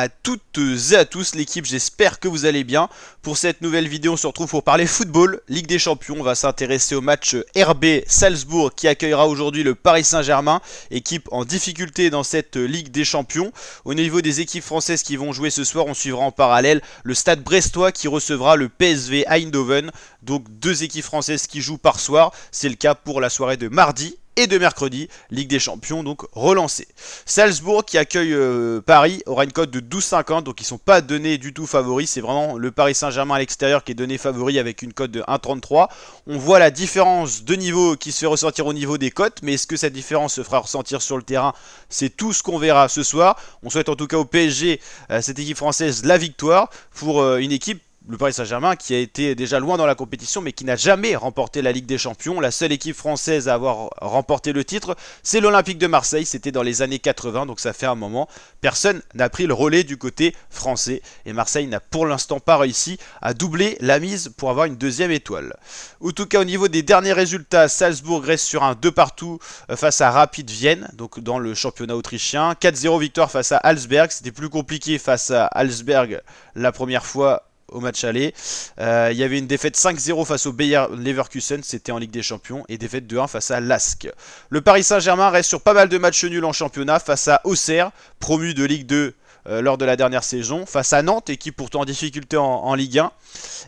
à toutes et à tous l'équipe, j'espère que vous allez bien. Pour cette nouvelle vidéo, on se retrouve pour parler football, Ligue des Champions. On va s'intéresser au match RB Salzbourg qui accueillera aujourd'hui le Paris Saint-Germain, équipe en difficulté dans cette Ligue des Champions. Au niveau des équipes françaises qui vont jouer ce soir, on suivra en parallèle le Stade Brestois qui recevra le PSV Eindhoven. Donc deux équipes françaises qui jouent par soir, c'est le cas pour la soirée de mardi et de mercredi, Ligue des Champions donc relancée. Salzbourg qui accueille Paris aura une cote de 12,50, donc ils ne sont pas donnés du tout favoris, c'est vraiment le Paris Saint-Germain à l'extérieur qui est donné favori avec une cote de 1,33. On voit la différence de niveau qui se fait ressentir au niveau des cotes, mais est-ce que cette différence se fera ressentir sur le terrain? C'est tout ce qu'on verra ce soir. On souhaite en tout cas au PSG, cette équipe française, la victoire pour une équipe, le Paris Saint-Germain, qui a été déjà loin dans la compétition mais qui n'a jamais remporté la Ligue des Champions. La seule équipe française à avoir remporté le titre, c'est l'Olympique de Marseille. C'était dans les années 80, donc ça fait un moment. Personne n'a pris le relais du côté français. Et Marseille n'a pour l'instant pas réussi à doubler la mise pour avoir une deuxième étoile. En tout cas, au niveau des derniers résultats, Salzbourg reste sur un 2 partout face à Rapid Vienne, donc dans le championnat autrichien. 4-0 victoire face à Alsberg. C'était plus compliqué face à Alsberg la première fois au match aller. Il y avait une défaite 5-0 face au Bayer Leverkusen, c'était en Ligue des Champions, et défaite 2-1 face à Lask. Le Paris Saint-Germain reste sur pas mal de matchs nuls en championnat face à Auxerre, promu de Ligue 2 lors de la dernière saison, face à Nantes, équipe pourtant en difficulté en Ligue 1,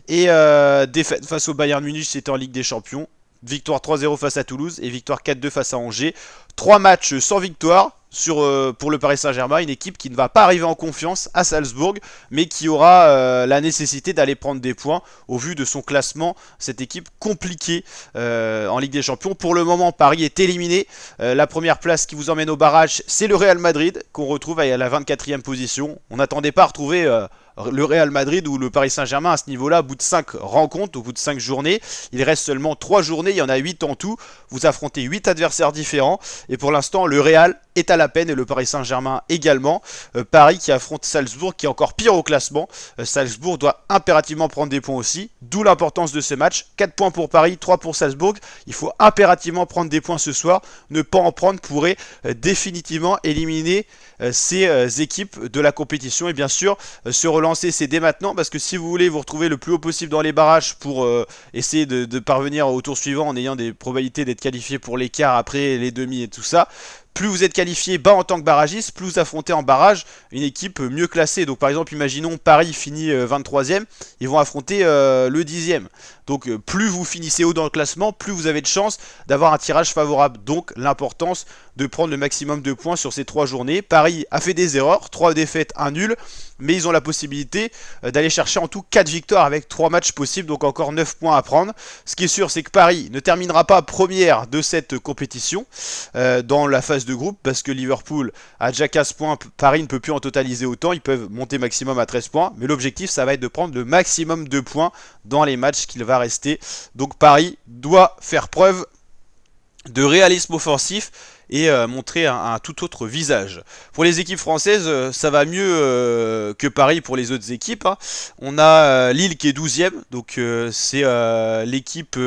et défaite face au Bayern Munich, c'était en Ligue des Champions. Victoire 3-0 face à Toulouse et victoire 4-2 face à Angers. 3 matchs sans victoire pour le Paris Saint-Germain, une équipe qui ne va pas arriver en confiance à Salzbourg, mais qui aura la nécessité d'aller prendre des points au vu de son classement. Cette équipe compliquée en Ligue des Champions. Pour le moment, Paris est éliminé. La première place qui vous emmène au barrage, c'est le Real Madrid, qu'on retrouve à la 24e position. On n'attendait pas à retrouver le Real Madrid ou le Paris Saint-Germain à ce niveau-là, au bout de 5 rencontres, au bout de 5 journées. Il reste seulement 3 journées, il y en a 8 en tout. Vous affrontez 8 adversaires différents. Et pour l'instant, le Real est à la peine et le Paris Saint-Germain également. Paris qui affronte Salzbourg qui est encore pire au classement. Salzbourg doit impérativement prendre des points aussi, d'où l'importance de ce match. 4 points pour Paris, 3 pour Salzbourg. Il faut impérativement prendre des points ce soir. Ne pas en prendre pourrait définitivement éliminer ces équipes de la compétition. Et bien sûr, se relancer, c'est dès maintenant, parce que si vous voulez vous retrouver le plus haut possible dans les barrages pour essayer de parvenir au tour suivant en ayant des probabilités d'être qualifié pour l'écart après les demi et tout ça, plus vous êtes qualifié bas en tant que barragiste, plus vous affrontez en barrage une équipe mieux classée. Donc par exemple, imaginons Paris finit 23e, ils vont affronter le 10e. Donc plus vous finissez haut dans le classement, plus vous avez de chances d'avoir un tirage favorable. Donc l'importance de prendre le maximum de points sur ces 3 journées. Paris a fait des erreurs, 3 défaites, 1 nul, mais ils ont la possibilité d'aller chercher en tout 4 victoires avec 3 matchs possibles, donc encore 9 points à prendre. Ce qui est sûr, c'est que Paris ne terminera pas première de cette compétition dans la phase de groupe, parce que Liverpool a déjà 15 points, Paris ne peut plus en totaliser autant, ils peuvent monter maximum à 13 points, mais l'objectif ça va être de prendre le maximum de points dans les matchs qu'il va rester. Donc Paris doit faire preuve de réalisme offensif et montrer un tout autre visage. Pour les équipes françaises, ça va mieux que Paris pour les autres équipes, hein. On a Lille qui est 12e, donc c'est l'équipe...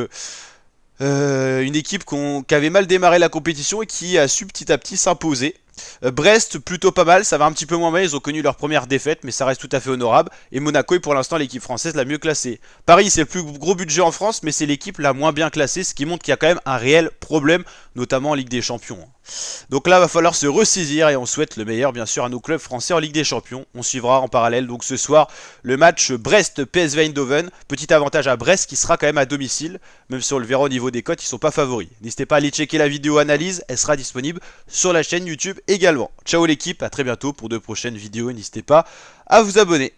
une équipe qui avait mal démarré la compétition et qui a su petit à petit s'imposer. Brest, plutôt pas mal, ça va un petit peu moins mal, ils ont connu leur première défaite, mais ça reste tout à fait honorable. Et Monaco est pour l'instant l'équipe française la mieux classée. Paris, c'est le plus gros budget en France, mais c'est l'équipe la moins bien classée, ce qui montre qu'il y a quand même un réel problème, notamment en Ligue des Champions. Donc là, il va falloir se ressaisir et on souhaite le meilleur, bien sûr, à nos clubs français en Ligue des Champions. On suivra en parallèle, donc ce soir, le match Brest-PSV Eindhoven. Petit avantage à Brest qui sera quand même à domicile, même si on le verra au niveau des cotes, ils ne sont pas favoris. N'hésitez pas à aller checker la vidéo analyse, elle sera disponible sur la chaîne YouTube également. Ciao l'équipe, à très bientôt pour de prochaines vidéos et n'hésitez pas à vous abonner.